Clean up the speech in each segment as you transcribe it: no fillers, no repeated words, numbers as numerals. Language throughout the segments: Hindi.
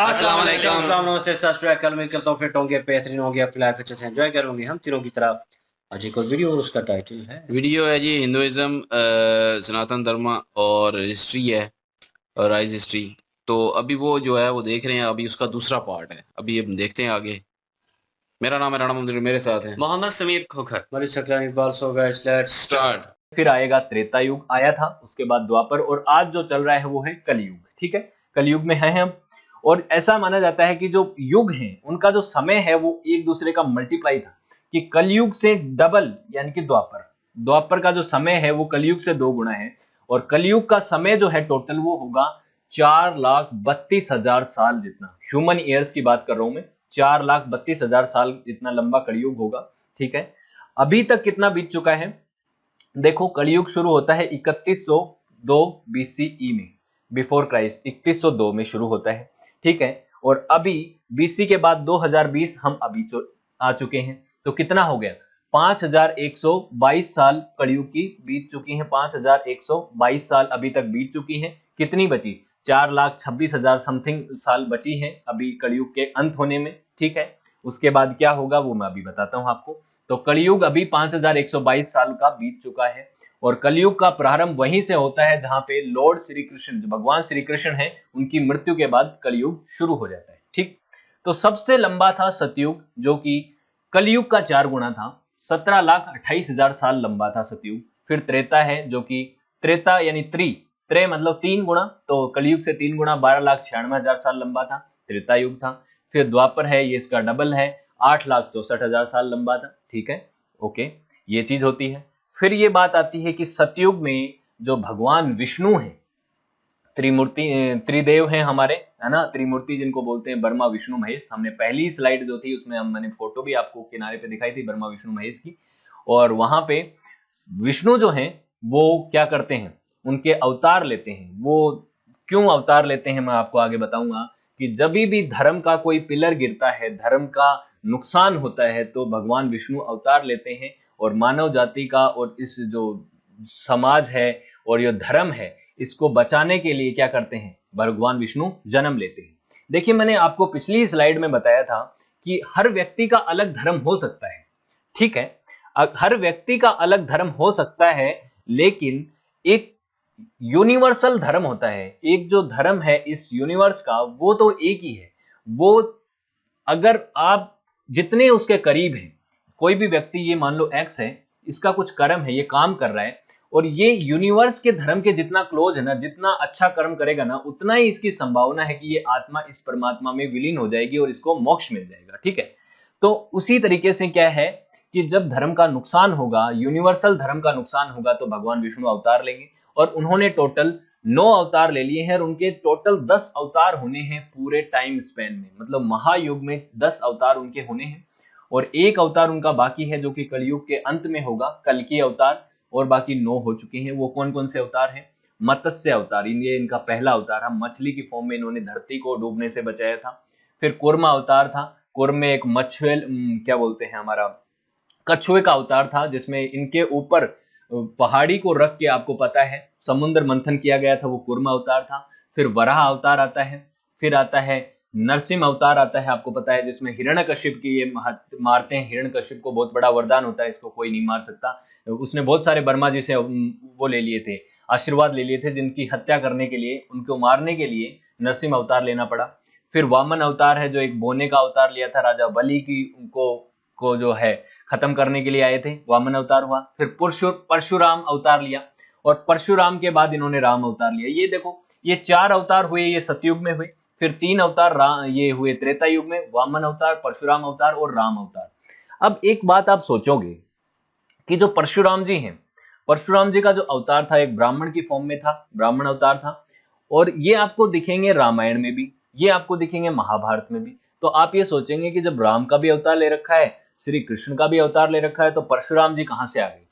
अस्सलाम वालेकुम। अस्सलाम नमस्ते सत श्री अकाल। उम्मीद करता हूँ फिट होंगे, बेहतरीन होंगे, अपनी लाइफ अच्छे से एंजॉय करोगे हम तीनों की तरफ। आज एक और वीडियो, उसका टाइटल है वीडियो है जी हिंदुइज्म, सनातन धर्म और हिस्ट्री है और राइज हिस्ट्री। तो अभी वो जो है वो देख रहे हैं, अभी उसका दूसरा पार्ट है, अभी हम देखते हैं आगे। मेरा नाम है राणा मंदिर, मेरे साथ हैं Mohammad Sameer Khokhar. Malik Saklani Iqbal. So guys let's start. फिर आएगा त्रेता युग, आया था उसके बाद द्वापर, और आज जो चल रहा है वो है कलयुग। ठीक है, कलयुग में है हम। और ऐसा माना जाता है कि जो युग हैं उनका जो समय है वो एक दूसरे का मल्टीप्लाई था, कि कलयुग से डबल यानी कि द्वापर, द्वापर का जो समय है वो कलयुग से 2 गुना है। और कलयुग का समय जो है टोटल वो होगा 4,32,000 साल जितना। ह्यूमन ईयर्स की बात कर रहा हूं मैं, 4,32,000 साल जितना लंबा कलयुग होगा। ठीक है, अभी तक कितना बीत चुका है देखो। कलयुग शुरू होता है 3102 बीसीई में, बिफोर क्राइस्ट 3102 में शुरू होता है। ठीक है, और अभी बीसी के बाद 2020 हम अभी आ चुके हैं, तो कितना हो गया 5122 साल कलयुग की बीत चुकी हैं। 5122 साल अभी तक बीत चुकी हैं। कितनी बची 4,26,000 समथिंग साल बची हैं अभी कलयुग के अंत होने में। ठीक है, उसके बाद क्या होगा वो मैं अभी बताता हूं आपको। तो कलयुग अभी 5122 साल का बीत चुका है, और कलयुग का प्रारंभ वहीं से होता है जहां पे लॉर्ड श्री कृष्ण, जो भगवान श्री कृष्ण है, उनकी मृत्यु के बाद कलयुग शुरू हो जाता है। ठीक, तो सबसे लंबा था सतयुग, जो कि कलयुग का 4 गुना था। 17,28,000 साल लंबा था सतयुग। फिर त्रेता है, जो कि त्रेता यानी त्रे मतलब 3 गुना, तो कलयुग से 3 गुना 12,96,000 साल लंबा था, त्रेता युग था। फिर द्वापर है, ये इसका डबल है, 8,64,000 साल लंबा था। ठीक है, ओके, ये चीज होती है। फिर ये बात आती है कि सतयुग में जो भगवान विष्णु हैं, त्रिमूर्ति, त्रिदेव हैं हमारे, है ना, त्रिमूर्ति जिनको बोलते हैं, ब्रह्मा विष्णु महेश। हमने पहली स्लाइड जो थी उसमें मैंने फोटो भी आपको किनारे पे दिखाई थी ब्रह्मा विष्णु महेश की। और वहां पे विष्णु जो हैं वो क्या करते हैं, उनके अवतार लेते हैं। वो क्यों अवतार लेते हैं मैं आपको आगे बताऊंगा, कि जब भी धर्म का कोई पिलर गिरता है, धर्म का नुकसान होता है, तो भगवान विष्णु अवतार लेते हैं, और मानव जाति का और इस जो समाज है और ये धर्म है, इसको बचाने के लिए क्या करते हैं, भगवान विष्णु जन्म लेते हैं। देखिए, मैंने आपको पिछली स्लाइड में बताया था कि हर व्यक्ति का अलग धर्म हो सकता है। ठीक है, हर व्यक्ति का अलग धर्म हो सकता है, लेकिन एक यूनिवर्सल धर्म होता है। एक जो धर्म है इस यूनिवर्स का, वो तो एक ही है। वो अगर आप जितने उसके करीब हैं, कोई भी व्यक्ति, ये मान लो एक्स है, इसका कुछ कर्म है, ये काम कर रहा है, और ये यूनिवर्स के धर्म के जितना क्लोज है ना, जितना अच्छा कर्म करेगा ना, उतना ही इसकी संभावना है कि ये आत्मा इस परमात्मा में विलीन हो जाएगी और इसको मोक्ष मिल जाएगा। ठीक है, तो उसी तरीके से क्या है कि जब धर्म का नुकसान होगा, यूनिवर्सल धर्म का नुकसान होगा, तो भगवान विष्णु अवतार लेंगे। और उन्होंने टोटल 9 अवतार ले लिए हैं, और उनके टोटल 10 अवतार होने हैं पूरे टाइम स्पेन में, मतलब महायुग में 10 अवतार उनके होने हैं। और एक अवतार उनका बाकी है, जो कि कलयुग के अंत में होगा, कल्कि अवतार। और बाकी 9 हो चुके हैं। वो कौन कौन से अवतार हैं? मत्स्य अवतार, ये इनका पहला अवतार है, मछली की फॉर्म में इन्होंने धरती को डूबने से बचाया था। फिर कूर्मा अवतार था, कूर्म में एक मछुएल, क्या बोलते हैं, हमारा कछुए का अवतार था, जिसमें इनके ऊपर पहाड़ी को रख के, आपको पता है, समुद्र मंथन किया गया था, वो कूर्मा अवतार था। फिर वराह अवतार आता है। फिर आता है नरसिंह अवतार आता है, आपको पता है, जिसमें हिरण्यकशिप की ये मारते हैं। हिरण्यकशिप को बहुत बड़ा वरदान होता है, इसको कोई नहीं मार सकता। उसने बहुत सारे ब्रह्मा जी से वो ले लिए थे, आशीर्वाद ले लिए थे, जिनकी हत्या करने के लिए, उनको मारने के लिए नरसिंह अवतार लेना पड़ा। फिर वामन अवतार है, जो एक बोने का अवतार लिया था, राजा बलि की को जो है खत्म करने के लिए आए थे, वामन अवतार हुआ। फिर परशुराम अवतार लिया, और परशुराम के बाद इन्होंने राम अवतार लिया। ये देखो, ये 4 अवतार हुए, ये सतयुग में हुए। फिर 3 अवतार ये हुए त्रेता युग में, वामन अवतार, परशुराम अवतार और राम अवतार। अब एक बात आप सोचोगे कि जो परशुराम जी हैं, परशुराम जी का जो अवतार था एक ब्राह्मण की फॉर्म में था, ब्राह्मण अवतार था। और ये आपको दिखेंगे रामायण में भी, ये आपको दिखेंगे महाभारत में भी। तो आप ये सोचेंगे कि जब राम का भी अवतार ले रखा है, श्री कृष्ण का भी अवतार ले रखा है, तो परशुराम जी कहां से आ गए?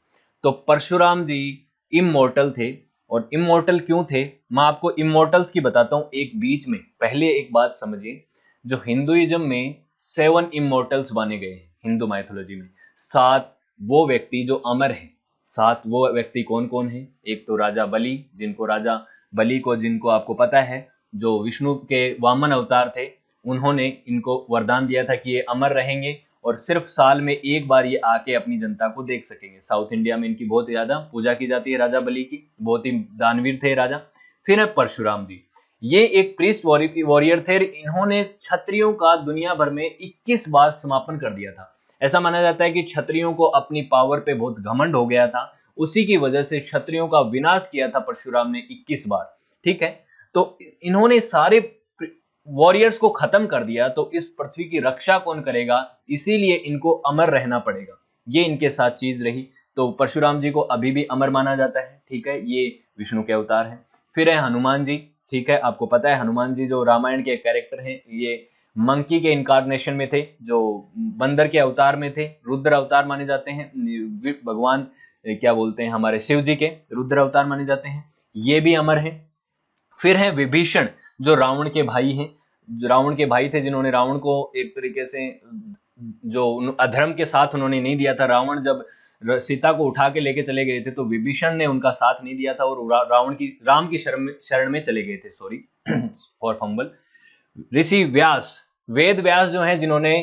तो परशुराम जी इमोर्टल थे। और इमोर्टल क्यों थे, मैं आपको इमोर्टल्स की बताता हूं एक बीच में। पहले एक बात समझिए, जो हिंदुइज्म में 7 इमोर्टल्स माने गए हैं, हिंदू माइथोलॉजी में 7 वो व्यक्ति जो अमर हैं। 7 वो व्यक्ति कौन कौन है? एक तो राजा बलि, जिनको आपको पता है, जो विष्णु के वामन अवतार थे, उन्होंने इनको वरदान दिया था कि ये अमर रहेंगे और सिर्फ साल में एक बार ये आके अपनी जनता को देख सकेंगे। साउथ इंडिया में इनकी बहुत ज्यादा पूजा की जाती है, राजा बलि की, बहुत ही दानवीर थे राजा। फिर है परशुराम जी, ये एक प्रीस्ट वॉरियर थे, इन्होंने क्षत्रियों का दुनिया भर में 21 बार समापन कर दिया था। ऐसा माना जाता है कि क्षत्रियों को अपनी पावर पे बहुत घमंड हो गया था, उसी की वजह से क्षत्रियों का विनाश किया था परशुराम ने 21 बार। ठीक है, तो इन्होंने सारे वॉरियर्स को खत्म कर दिया, तो इस पृथ्वी की रक्षा कौन करेगा, इसीलिए इनको अमर रहना पड़ेगा। ये इनके साथ चीज रही, तो परशुराम जी को अभी भी अमर माना जाता है। ठीक है, ये विष्णु के अवतार हैं। फिर है हनुमान जी। ठीक है, आपको पता है हनुमान जी जो रामायण के कैरेक्टर हैं, ये मंकी के इनकारनेशन में थे, जो बंदर के अवतार में थे, रुद्र अवतार माने जाते हैं। भगवान क्या बोलते हैं, हमारे शिव जी के रुद्र अवतार माने जाते हैं, ये भी अमर हैं। फिर है विभीषण, जो रावण के भाई हैं, रावण के भाई थे, जिन्होंने रावण को एक तरीके से जो अधर्म के साथ उन्होंने नहीं दिया था। रावण जब सीता को उठा के लेके चले गए थे तो विभीषण ने उनका साथ नहीं दिया था और राम की शरण में चले गए थे। Sorry for fumble. Rishi Vyas, Ved Vyas जो हैं, जिन्होंने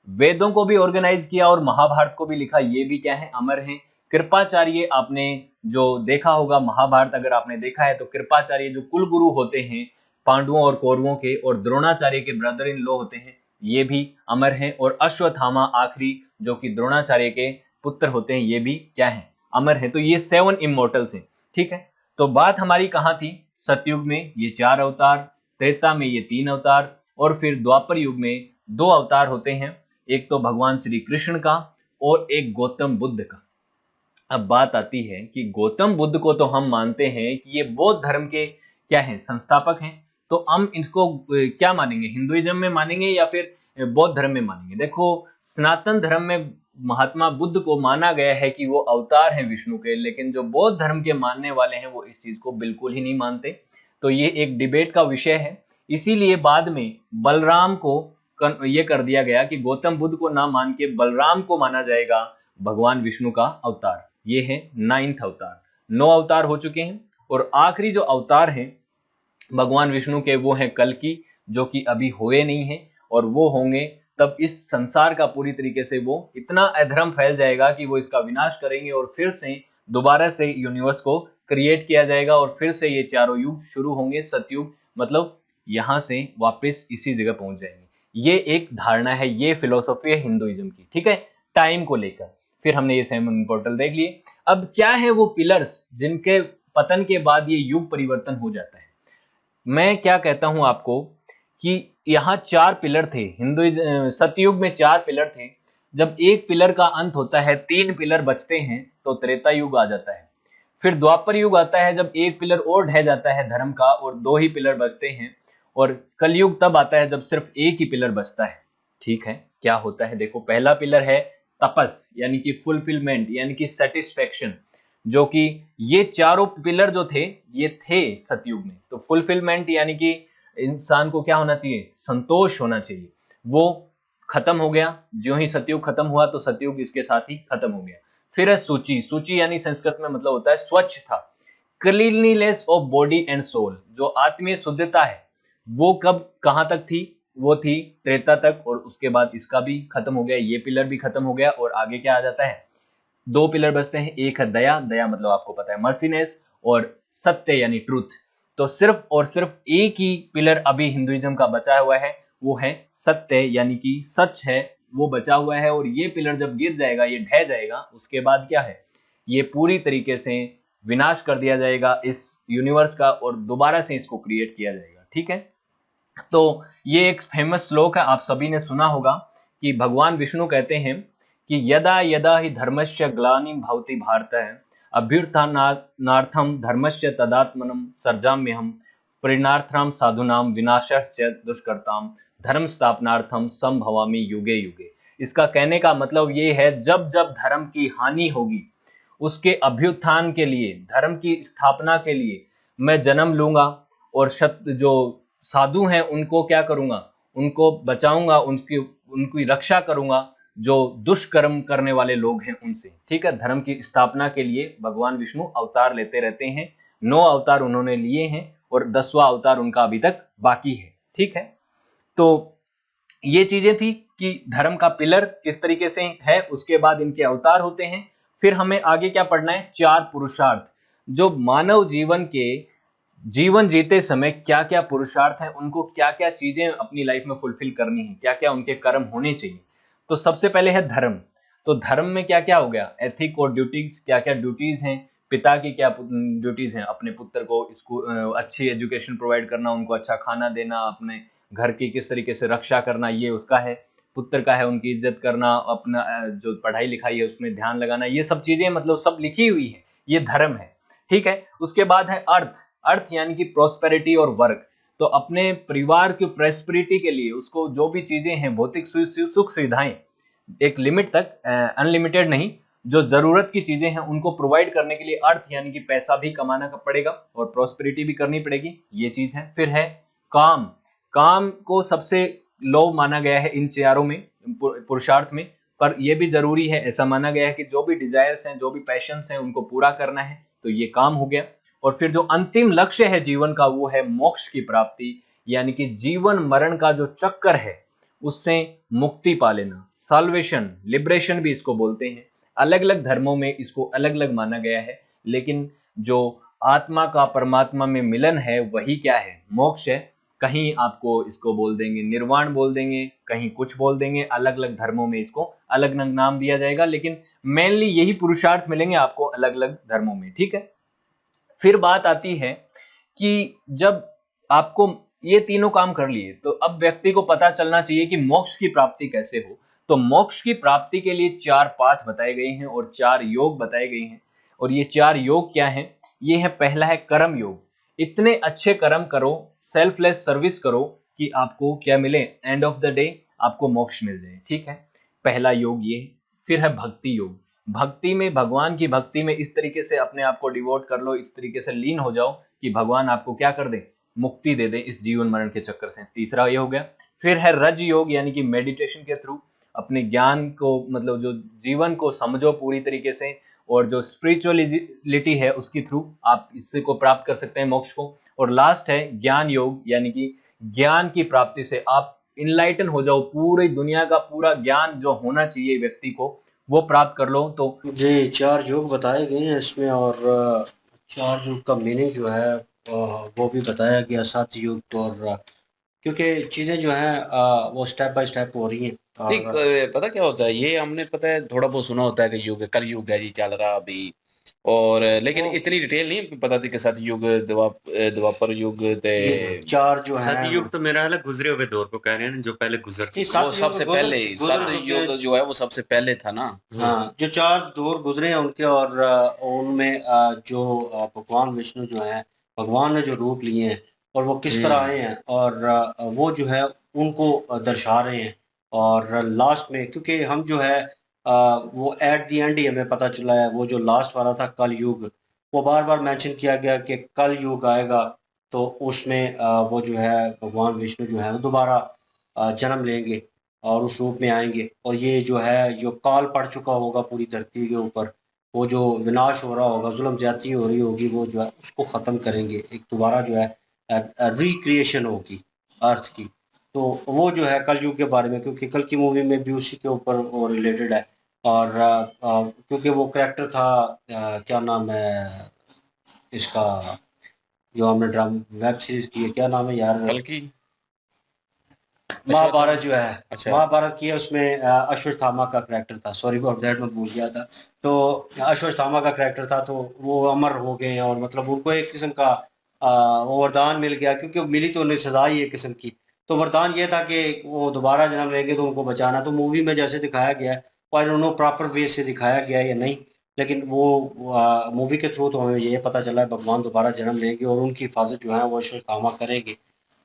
वेदों को भी ऑर्गेनाइज किया और महाभारत को भी लिखा, ये भी क्या है, अमर हैं। कृपाचार्य, आपने जो देखा होगा महाभारत, अगर आपने देखा है तो कृपाचार्य जो कुल गुरु होते हैं पांडवों और कौरवों के, और द्रोणाचार्य के ब्रदर इन लॉ होते हैं, ये भी अमर हैं। और अश्वत्थामा आखिरी, जो कि द्रोणाचार्य के पुत्र होते हैं, ये भी क्या है, अमर हैं। तो ये 7 इमोर्टल्स हैं। ठीक है, तो बात हमारी कहाँ थी, सतयुग में ये 4 अवतार, त्रेता में ये 3 अवतार, और फिर द्वापर युग में 2 अवतार होते हैं, एक तो भगवान श्री कृष्ण का और एक गौतम बुद्ध का। अब बात आती है कि गौतम बुद्ध को तो हम मानते हैं कि ये बौद्ध धर्म के क्या हैं, संस्थापक हैं, तो हम इसको क्या मानेंगे, हिंदुइज्म में मानेंगे या फिर बौद्ध धर्म में मानेंगे। देखो, सनातन धर्म में महात्मा बुद्ध को माना गया है कि वो अवतार हैं विष्णु के, लेकिन जो बौद्ध धर्म के मानने वाले हैं वो इस चीज को बिल्कुल ही नहीं मानते। तो ये एक डिबेट का विषय है। इसीलिए बाद में बलराम को ये कर दिया गया कि गौतम बुद्ध को ना मान के बलराम को माना जाएगा भगवान विष्णु का अवतार। ये है 9th अवतार। 9 अवतार हो चुके हैं, और आखिरी जो अवतार हैं भगवान विष्णु के, वो हैं कल्कि, जो कि अभी हुए नहीं हैं, और वो होंगे तब इस संसार का पूरी तरीके से वो इतना अधर्म फैल जाएगा कि वो इसका विनाश करेंगे, और फिर से दोबारा से यूनिवर्स को क्रिएट किया जाएगा, और फिर से ये चारों युग शुरू होंगे। सतयुग मतलब यहां से वापस इसी जगह पहुंच जाएंगे। ये एक धारणा है, ये फिलोसॉफी है हिंदुइज्म की। ठीक है, टाइम को लेकर। फिर हमने ये 7 पोर्टल देख लिए। अब क्या है वो पिलर्स जिनके पतन के बाद ये युग परिवर्तन हो जाता है। मैं क्या कहता हूं आपको कि यहाँ 4 पिलर थे सतयुग में, 4 पिलर थे। जब एक पिलर का अंत होता है, 3 पिलर बचते हैं, तो त्रेता युग आ जाता है। फिर द्वापर युग आता है, जब एक पिलर और ढह जाता है धर्म का और 2 ही पिलर बचते हैं। और कलयुग तब आता है जब सिर्फ एक ही पिलर बचता है। ठीक है, क्या होता है देखो, पहला पिलर है तपस, यानी कि फुलफिलमेंट, यानी कि सेटिस्फेक्शन, जो कि ये चारों पिलर जो थे ये थे सतयुग में। तो फुलफिलमेंट यानी कि इंसान को क्या होना चाहिए, संतोष होना चाहिए, वो खत्म हो गया। जो ही सतयुग खत्म हुआ तो सतयुग इसके साथ ही खत्म हो गया। फिर है सूची। सूची यानी संस्कृत में मतलब होता है स्वच्छता, cleanliness of body and soul, जो आत्मीय शुद्धता है वो कब कहां तक थी, वो थी त्रेता तक, और उसके बाद इसका भी खत्म हो गया, ये पिलर भी खत्म हो गया। और आगे क्या आ जाता है, 2 पिलर बचते हैं, एक है दया, दया मतलब आपको पता है मर्सीनेस, और सत्य यानी ट्रूथ। तो सिर्फ और सिर्फ एक ही पिलर अभी हिंदुइज्म का बचा हुआ है, वो है सत्य, यानी कि सच है, वो बचा हुआ है। और ये पिलर जब गिर जाएगा, ये ढह जाएगा, उसके बाद क्या है, ये पूरी तरीके से विनाश कर दिया जाएगा इस यूनिवर्स का, और दोबारा से इसको क्रिएट किया जाएगा। ठीक है, तो ये एक फेमस श्लोक है, आप सभी ने सुना होगा, कि भगवान विष्णु कहते हैं कि यदा यदा ही धर्मस्य ग्लानिं भवति भारत अभ्युत्थानार्थं धर्मस्य तदात्मनं सर्जाम्यहं परिणार्थां साधूनां विनाशश्च दुष्कर्तां धर्म स्थापनार्थं संभवामि युगे युगे। इसका कहने का मतलब ये है, जब जब धर्म की हानि होगी उसके अभ्युत्थान के लिए, धर्म की स्थापना के लिए मैं जन्म लूंगा, और जो साधु हैं उनको क्या करूंगा, उनको बचाऊंगा, उनकी रक्षा करूंगा, जो दुष्कर्म करने वाले लोग हैं उनसे। ठीक है, धर्म की स्थापना के लिए भगवान विष्णु अवतार लेते रहते हैं। 9 अवतार उन्होंने लिए हैं, और 10वां अवतार उनका अभी तक बाकी है। ठीक है, तो ये चीजें थी कि धर्म का पिलर किस तरीके से है, उसके बाद इनके अवतार होते हैं। फिर हमें आगे क्या पढ़ना है, 4 पुरुषार्थ, जो मानव जीवन के जीवन जीते समय क्या क्या पुरुषार्थ हैं, उनको क्या क्या चीजें अपनी लाइफ में फुलफिल करनी है, क्या क्या उनके कर्म होने चाहिए। तो सबसे पहले है धर्म। तो धर्म में क्या क्या हो गया, एथिक और ड्यूटीज, क्या क्या ड्यूटीज हैं, पिता की क्या ड्यूटीज हैं, अपने पुत्र को इसको अच्छी एजुकेशन प्रोवाइड करना, उनको अच्छा खाना देना, अपने घर की किस तरीके से रक्षा करना, ये उसका है। पुत्र का है उनकी इज्जत करना, अपना जो पढ़ाई लिखाई है उसमें ध्यान लगाना, ये सब चीजें मतलब सब लिखी हुई है, ये धर्म है। ठीक है, उसके बाद है अर्थ। अर्थ यानी कि प्रोस्पेरिटी और वर्क। तो अपने परिवार की प्रेस्पेरिटी के लिए उसको जो भी चीजें हैं, भौतिक सुख सुविधाएं, एक लिमिट तक, अनलिमिटेड नहीं, जो जरूरत की चीजें हैं उनको प्रोवाइड करने के लिए अर्थ यानी कि पैसा भी कमाना पड़ेगा और प्रोस्पेरिटी भी करनी पड़ेगी, ये चीज है। फिर है काम। काम को सबसे लो माना गया है इन चारों में, पुरुषार्थ में, पर यह भी जरूरी है, ऐसा माना गया है कि जो भी डिजायर्स हैं, जो भी पैशंस हैं, उनको पूरा करना है, तो ये काम हो गया। और फिर जो अंतिम लक्ष्य है जीवन का, वो है मोक्ष की प्राप्ति, यानी कि जीवन मरण का जो चक्कर है उससे मुक्ति पा लेना, साल्वेशन, लिबरेशन भी इसको बोलते हैं। अलग अलग धर्मों में इसको अलग अलग माना गया है, लेकिन जो आत्मा का परमात्मा में मिलन है वही क्या है, मोक्ष है। कहीं आपको इसको बोल देंगे निर्वाण बोल देंगे, कहीं कुछ बोल देंगे, अलग अलग धर्मों में इसको अलग अलग नाम दिया जाएगा, लेकिन मेनली यही पुरुषार्थ मिलेंगे आपको अलग अलग धर्मों में। ठीक है, फिर बात आती है कि जब आपको ये तीनों काम कर लिए, तो अब व्यक्ति को पता चलना चाहिए कि मोक्ष की प्राप्ति कैसे हो। तो मोक्ष की प्राप्ति के लिए 4 पाथ बताए गए हैं और 4 योग बताए गए हैं। और ये 4 योग क्या हैं, ये है, पहला है कर्म योग। इतने अच्छे कर्म करो, सेल्फलेस सर्विस करो कि आपको क्या मिले, एंड ऑफ द डे आपको मोक्ष मिल जाए। ठीक है, पहला योग ये है। फिर है भक्ति योग। भक्ति में, भगवान की भक्ति में इस तरीके से अपने आप को डिवोट कर लो, इस तरीके से लीन हो जाओ कि भगवान आपको क्या कर दे, मुक्ति दे दे इस जीवन मरण के चक्कर से। तीसरा ये हो गया। फिर है रज योग, यानी कि मेडिटेशन के थ्रू अपने ज्ञान को, मतलब जो जीवन को समझो पूरी तरीके से, और जो स्पिरिचुअलिटी है उसके थ्रू आप इससे को प्राप्त कर सकते हैं मोक्ष को। और लास्ट है ज्ञान योग, यानी कि ज्ञान की प्राप्ति से आप इनलाइटन हो जाओ, पूरी दुनिया का पूरा ज्ञान जो होना चाहिए व्यक्ति को वो प्राप्त कर लो। तो जी 4 योग बताए गए हैं इसमें, और 4 योग का मीनिंग जो है वो भी बताया गया, 7 योग। और क्योंकि चीज़ें जो हैं वो स्टेप बाय स्टेप हो रही हैं। नहीं और पता क्या होता है, ये हमने पता है थोड़ा बहुत सुना होता है कि युग कल युग है जी चल रहा अभी, और लेकिन वो इतनी डिटेल नहीं पता थी कि सतयुग, द्वापर युग ते ये 4 जो हैं सतयुग तो मेरा हाल गुजरे हुए दौर को कह रहे हैं, जो पहले गुजर नहीं, चुका। वो 7 सबसे योग पहले गुजर चुके हैं। सतयुग जो है वो सबसे पहले था ना। हाँ, जो 4 दौर गुजरे हैं उनके, और उनमें जो भगवान विष्णु जो हैं, भगवान ने जो रूप लिए हैं और वो किस तरह आए हैं, और वो जो है उनको दर्शा रहे हैं। और लास्ट में, क्योंकि हम जो है वो एट द एंड ही हमें पता चला है, वो जो लास्ट वाला था कल युग, वो बार बार मेंशन किया गया कि कल युग आएगा, तो उसमें वो जो है भगवान विष्णु जो है वो दोबारा जन्म लेंगे और उस रूप में आएंगे। और ये जो है, जो काल पड़ चुका होगा पूरी धरती के ऊपर, वो जो विनाश हो रहा होगा, जुल्म ज्यादती हो रही होगी, वो जो है उसको ख़त्म करेंगे। एक दोबारा जो है रिक्रिएशन होगी अर्थ की। तो वो जो है कल युग के बारे में, क्योंकि कल की मूवी में भी उसी के ऊपर वो रिलेटेड है। और क्योंकि वो कैरेक्टर था, क्या नाम है इसका, जो हमने ड्रामा वेब सीरीज की है, क्या नाम है यार, कल की महाभारत जो है, अच्छा महाभारत की है, उसमें अश्वत्थामा का करैक्टर था। सॉरी अबाउट दैट, मैं भूल गया था। तो अश्वत्थामा का करैक्टर था, तो वो अमर हो गए हैं, और मतलब उनको एक किस्म का वो वरदान मिल गया, क्योंकि मिली तो उन्हें सजा ही एक किस्म की। तो वरदान ये था कि वो दोबारा जन्म लेंगे तो उनको बचाना। तो मूवी में जैसे दिखाया गया है, और उन्होंने प्रॉपर वे से दिखाया गया है या नहीं, लेकिन वो मूवी के थ्रू तो हमें ये पता चला है भगवान दोबारा जन्म लेंगे और उनकी हिफाजत जो है वो अश्वत्थामा करेंगे।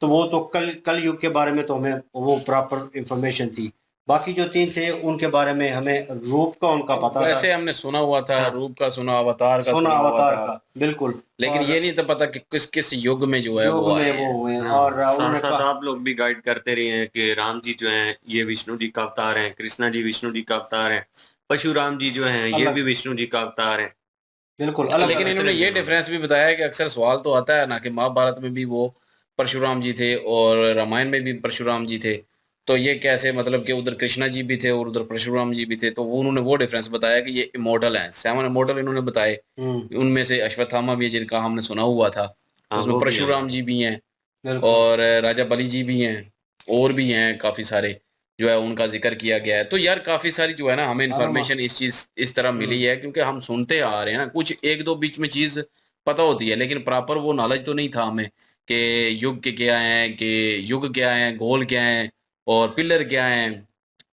तो वो तो कल युग के बारे में तो हमें वो प्रॉपर इंफॉर्मेशन थी। बाकी जो 3 थे उनके बारे में हमें रूप का उनका पता था, वैसे हमने सुना हुआ था, हाँ, रूप का सुना, अवतार का सोना सुना हुआ अवतार था, का, बिल्कुल। लेकिन और ये नहीं था पता कि किस किस युग में जो है योग वो में आए वो हैं। हुए हैं। हाँ, और साथ उन्होंने साथ कहा, आप लोग भी गाइड करते रहे हैं कि राम जी जो हैं ये विष्णु जी का अवतार हैं, कृष्णा जी विष्णु जी का अवतार हैं, परशुराम जी जो हैं ये अलग, भी विष्णु जी का अवतार हैं। बिल्कुल अलग लेकिन अलग। इन्होंने ये डिफरेंस भी बताया कि अक्सर सवाल तो आता है ना कि महाभारत में भी वो परशुराम जी थे और रामायण में भी परशुराम जी थे, तो ये कैसे, मतलब कि उधर कृष्णा जी भी थे और उधर परशुराम जी भी थे, तो वो उन्होंने वो डिफरेंस बताया कि ये इमोर्टल हैं, 7 इमोर्टल इन्होंने बताए। उनमें से अश्वत्थामा भी है जिनका हमने सुना हुआ था, हाँ, उसमें वो भी है। परशुराम जी भी हैं बिल्कुल। और राजा बलि जी भी हैं, और भी हैं काफी सारे जो है उनका जिक्र किया गया है। तो यार काफी सारी जो है ना हमें इन्फॉर्मेशन इस चीज इस तरह मिली है, क्योंकि हम सुनते आ रहे हैं ना, कुछ एक दो बीच में चीज पता होती है, लेकिन प्रॉपर वो नॉलेज तो नहीं था हमें कि युग के क्या है, कि युग क्या है, गोल क्या है और पिलर क्या है,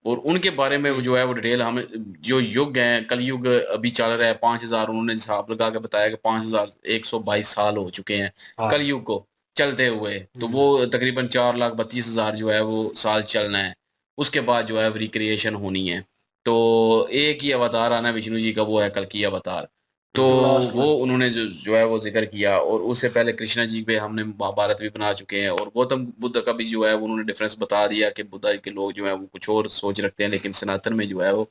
और उनके बारे में वो जो है वो डिटेल हमें, जो युग है कलयुग अभी चल रहा है 5000, उन्होंने हिसाब लगा के बताया कि 5122 साल हो चुके हैं हाँ। कलयुग को चलते हुए, तो वो तकरीबन 4,32,000 जो है वो साल चलना है, उसके बाद जो है रिक्रिएशन होनी है। तो एक ही अवतार आना विष्णु जी का, वो है कल की अवतार। तो लास्ट वो में। उन्होंने जो है वो जिक्र किया, और उससे पहले कृष्णा जी पे हमने महाभारत भी बना चुके हैं, और गौतम बुद्ध का भी जो है वो उन्होंने डिफरेंस बता दिया कि बुद्ध के लोग जो है वो कुछ और सोच रखते हैं, लेकिन सनातन में जो है वो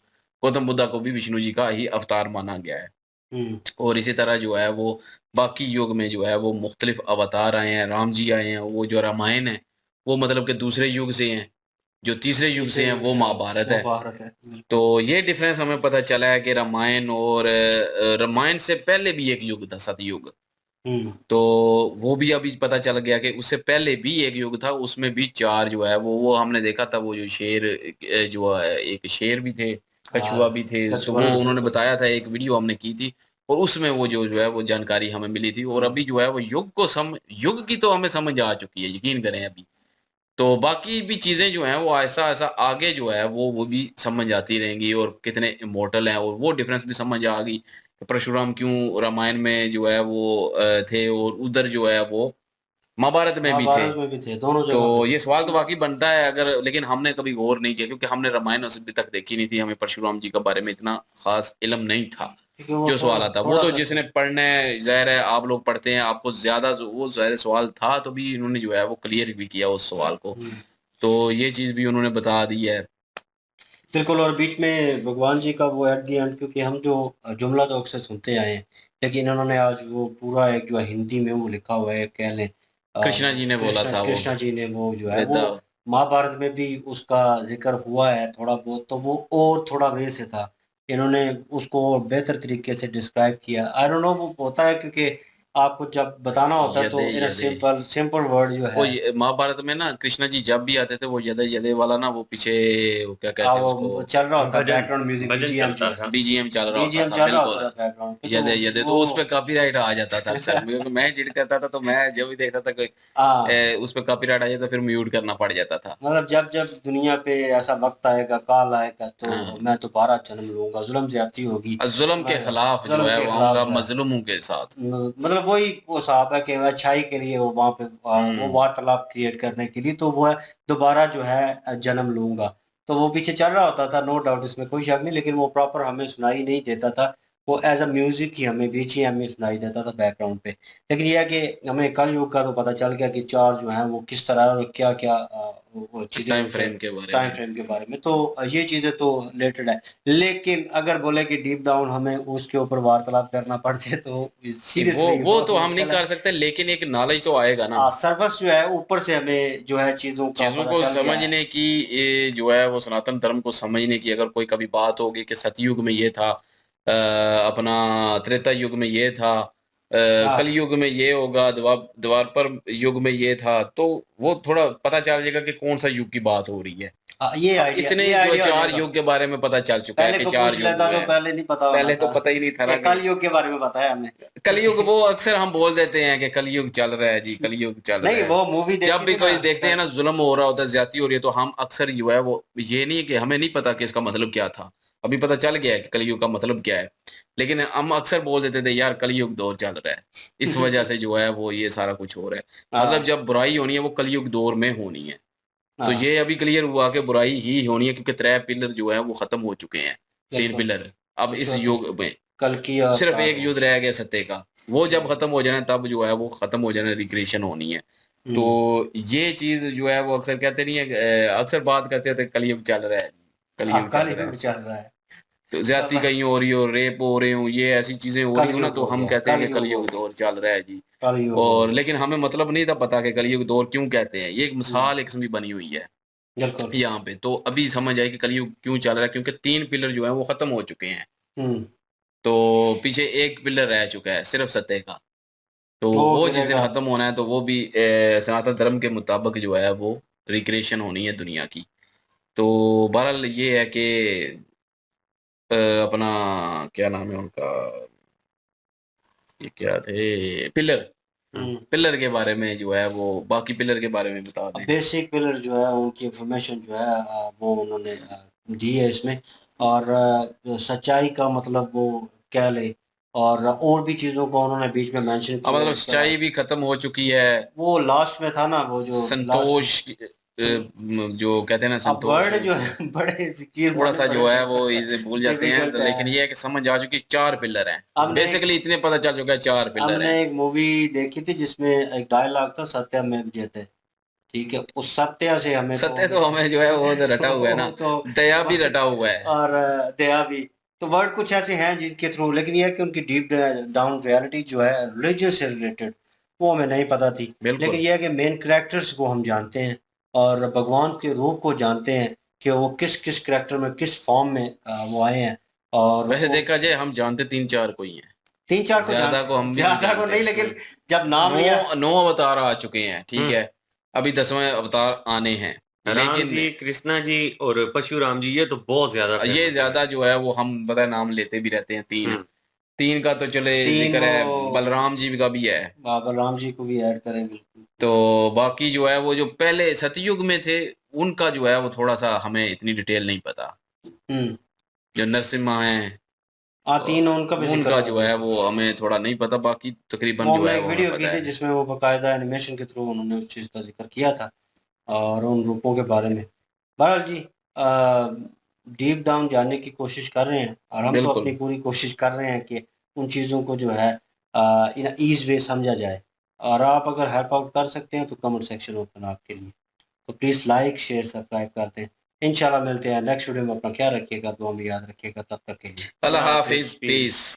गौतम बुद्ध को भी विष्णु जी का ही अवतार माना गया है। हम्म। और इसी तरह जो है वो बाकी युग में जो है वो मुख्तलिफ अवतार आए हैं, राम जी आए हैं, वो जो रामायण है वो मतलब कि दूसरे युग से हैं, जो तीसरे युग से तीसरे हैं युग वो से महाभारत वो है। भारत है। तो ये डिफरेंस हमें पता चला है कि रामायण और रामायण से पहले भी एक युग था सतयुग, हम्म। तो वो भी अभी पता चल गया कि उससे पहले भी एक युग था, उसमें भी 4 जो है वो हमने देखा था, वो जो शेर जो है, एक शेर भी थे, कछुआ भी थे, तो कछुआ वो भी उन्होंने बिल्कुल। बताया था, एक वीडियो हमने की थी, और उसमें वो जो है वो जानकारी हमें मिली थी। और अभी जो है वो युग की तो हमें समझ आ चुकी है, यकीन करें अभी। तो बाकी भी चीज़ें जो हैं वो ऐसा-ऐसा आगे जो है वो भी समझ आती रहेंगी, और कितने इमॉर्टल हैं, और वो डिफरेंस भी समझ आ गई कि परशुराम क्यों रामायण में जो है वो थे, और उधर जो है वो महाभारत में भी थे। महाभारत में भी थे, दोनों तो जगह पे ये थे। सवाल तो वाक़ई बनता है, अगर लेकिन हमने कभी गौर नहीं किया, क्योंकि हमने रामायण अभी तक देखी नहीं थी, हमें परशुराम जी के बारे में इतना ख़ास इल्म नहीं था। क्योंकि वो जो सवाल थोड़ा आता है वो थोड़ा तो सा जिसने पढ़ना है, ज़ाहिर है आप लोग पढ़ते हैं, आपको ज़्यादा वो ज़ाहिर सवाल था, तो भी इन्होंने जो है वो क्लियर भी किया उस सवाल को। हम्म। तो ये चीज़ भी उन्होंने बता दी है। बिल्कुल। और बीच में भगवान जी का वो एट दी एंड, क्योंकि हम जो जुमला तो अक्सर सुनते आए हैं, लेकिन इन्होंने आज वो पूरा एक जो है हिंदी में वो लिखा हुआ है, कह लें कृष्णा जी ने बोला कृष्ण था वो कृष्णा जी ने वो जो है वो वेदा। महाभारत में भी उसका जिक्र हुआ है थोड़ा बहुत, तो वो और थोड़ा वे से था, इन्होंने उसको और बेहतर तरीके से डिस्क्राइब किया। आई डोंट नो, वो होता है क्योंकि आपको जब बताना होता है तो यदे इन अ यदे सिंपल सिंपल वर्ड जो वो है। महाभारत में ना कृष्णा जी जब भी आते थे वो यदे यदे वाला ना, वो पीछे वो क्या कहते हैं वो उसको, चल रहा होता है भजन बैकग्राउंड म्यूजिक, भजन बीजीएम चलता जो था। बीजीएम चल रहा होता बीजीएम था, चल रहा होता बिल्कुल। था बैकग्राउंड पे, तो यदे यदे तो वो उस पे कॉपीराइट आ जाता था अक्सर, क्योंकि मैं एडिट करता था, तो मैं जब भी देखता था कोई हाँ। उस पे कॉपीराइट आ जाता फिर म्यूट करना पड़ जाता था। मतलब जब जब दुनिया पे ऐसा वक्त आएगा, काल आएगा, तो हाँ, मैं दोबारा जन्म लूंगा, जुल्म ज्यादती होगी, जुल्म के मैं खिलाफ जो जुल्म है के वो खिलाफ आऊंगा जो है, मजलूमों के साथ। मतलब वही वो साहब है कि अच्छाई के लिए वो वहां पे वो हम्म। वार्तालाप क्रिएट करने के लिए, तो वो है दोबारा जो है जन्म लूंगा। तो वो पीछे चल रहा होता था, नो डाउट, इसमें कोई शक नहीं, लेकिन वो प्रॉपर हमें सुनाई नहीं देता था, वो एज अ म्यूजिक ही हमें बीजीएम में सुनाई देता था बैकग्राउंड पे। लेकिन यह है कि हमें कल युग का तो पता चल गया कि चार जो है वो किस तरह और क्या क्या वो चीजें टाइम उनसे फ्रेम के बारे टाइम में। फ्रेम के बारे में, तो ये चीजें तो रिलेटेड है। लेकिन अगर बोले कि डीप डाउन हमें उसके ऊपर वार्तालाप करना पड़ जाए, तो कि सीरियसली वो बहुत तो हम नहीं मुश्किल है। कर सकते, लेकिन एक नॉलेज तो आएगा ना, सर्वस जो है ऊपर से हमें जो है चीजों का चीजों पता को चल गया है। समझने की, ये जो है वो सनातन धर्म को समझने की, अगर कोई कभी बात होगी कि सतयुग में ये था, अपना त्रेता युग में ये था, हाँ। कलयुग में ये होगा, द्वापर युग में ये था, तो वो थोड़ा पता चल जाएगा कि कौन सा युग की बात हो रही है। अब इतने ये जो आइडिया हो चार जाएगा। युग के बारे में पता चल चुका है पहले कि को 4 पूछ युग लेता हुए तो हैं। पहले नहीं पता होना पहले तो था। पता ही नहीं था ना ये कि कल युग के बारे में पता है हमें। कलयुग, वो अक्सर हम बोल देते हैं कि कलयुग चल रहा है जी, कलयुग चल नहीं, रहा है। वो मूवी जब देखी भी थी ना। कोई देखते हैं ना जुल्म हो रहा होता है, ज्यादती हो रही है, तो हम अक्सर जो है वो ये नहीं है कि हमें नहीं पता कि इसका मतलब क्या था, अभी पता चल गया है कि कलयुग का मतलब क्या है, लेकिन हम अक्सर बोल देते थे यार कलयुग दौर चल रहा है, इस वजह से जो है वो ये सारा कुछ हो रहा है। मतलब हाँ। जब बुराई होनी है वो कलयुग दौर में होनी है। तो हाँ। ये अभी क्लियर हुआ कि बुराई ही होनी है, क्योंकि 3 पिलर जो है वो खत्म हो चुके हैं, 3 बिल्कुल। पिलर अब तो इस चौथे युग में कल की सिर्फ अवतार एक हो। युद्ध रह गया सत्य का, वो जब खत्म हो जाना तब जो है वो खत्म हो जाना, रिक्रिएशन होनी है। तो हम्म। ये चीज जो है वो अक्सर कहते नहीं है, अक्सर बात करते थे कलयुग चल रहा है, कलयुग चल कल रहा युग है, चल रहा है। तो ज्यादती अब कहीं हो रही हो, रेप हो रहे हो, ये ऐसी चीजें हो रही कल हो ना, युग तो हो हम गया, कहते हैं कल कि युग हो कलयुग गया, दौर चल रहा है जी। कल युग हो और गया। लेकिन हमें मतलब नहीं था पता कि कलयुग दौर क्यों कहते हैं, ये एक हम्म। मिसाल एक किस्म की बनी हुई है। बिल्कुल। यहाँ पे। तो अभी समझ आए कि कलयुग क्यों चल रहा है, क्योंकि 3 पिलर जो है वो खत्म हो चुके हैं। हम्म। तो पीछे एक पिलर रह चुका है सिर्फ सत्य का। तो वो वो जिस दिन गिरेगा। खत्म होना है, तो वो भी सनातन धर्म के मुताबिक जो है वो रिक्रिएशन होनी है दुनिया की। तो बहरहाल ये है कि अपना क्या नाम है उनका, ये क्या थे, पिलर। हम्म। पिलर के बारे में जो है वो, बाकी पिलर के बारे में बता अब दें। बेसिक पिलर जो है उनकी इंफॉर्मेशन जो है वो उन्होंने दी है इसमें। और सच्चाई का मतलब वो कह ले, और भी चीज़ों को उन्होंने बीच में मेंशन अब किया मतलब है सच्चाई भी खत्म हो चुकी है। वो लास्ट में था ना, वो जो लास्ट में। संतोष जो कहते हैं ना, अब संतोष वर्ड जो है बड़े यकीन थोड़ा माने सा जो है वो बड़े इसे भूल जाते हैं, डिफिकल्ट तो लेकिन है। ये है कि समझ आ चुकी 4 पिलर हैं। हमने बेसिकली इतने पता चल चुका है 4 पिलर हमने हैं। एक मूवी देखी थी जिसमें एक डायलॉग था, सत्यम में जयते। ठीक है, उस सत्या से हमें तो सत्य तो हमें जो है वो तो रटा हुआ है वो ना, तो दया भी रटा हुआ है। और दया भी। तो वर्ड कुछ ऐसे हैं जिनके थ्रू, लेकिन ये है कि उनकी डीप डाउन रियलिटी जो है रिलीजन से रिलेटेड, वो हमें नहीं पता थी। लेकिन बिल्कुल। यह है कि मेन कैरेक्टर्स को हम जानते हैं और भगवान के रूप को जानते हैं कि वो किस किस कैरेक्टर में, किस फॉर्म में वो आए हैं। और वैसे वो देखा जाए हम जानते 3-4 को ही हैं, 3-4 को ज्यादा जानते को हम भी नहीं ज्यादा को जानते। नहीं, लेकिन जब नाम लिया। 9 अवतार आ चुके हैं, ठीक हम्म। है। अभी 10वें अवतार आने हैं, राम लेकिन जी, कृष्णा जी और परशुराम जी, ये तो बहुत ज्यादा ये फेमस है ज्यादा जो है वो हम पता है नाम लेते भी रहते हैं। 3 हम्म। 3 का तो चले तीन जिक्र वो है, बलराम जी का भी है। बाबा राम जी को भी ऐड करेंगे। तो बाकी जो है वो जो पहले सतयुग में थे, उनका जो है वो थोड़ा सा हमें इतनी डिटेल नहीं पता। हम्म। जो नरसिम्हा हैं, हाँ, तीन उनका भी जिक्र उनका आ जो गया। है वो हमें थोड़ा नहीं पता, बाकी तकरीबन वो जो हमने है एक वो हमें वीडियो की पता थी है। जिसमें वो बाकायदा एनिमेशन के थ्रू उन्होंने उस चीज़ का जिक्र किया था, और उन रूपों के बारे में। बहरहाल जी, डीप डाउन जानने की कोशिश कर रहे हैं, और हम तो बिल्कुल। अपनी पूरी कोशिश कर रहे हैं कि उन चीज़ों को जो है इन ईज वे समझा जाए। और आप अगर हेल्प आउट कर सकते हैं तो कमेंट सेक्शन ओपन आपके लिए। तो प्लीज़ लाइक शेयर सब्सक्राइब कर दें। इंशाल्लाह मिलते हैं नेक्स्ट वीडियो में। अपना ख्याल रखिएगा, दुआ में याद रखिएगा। तब तक के लिए अल्लाह अल्लाह हाफिज, हाफिज़, पीस। पीस।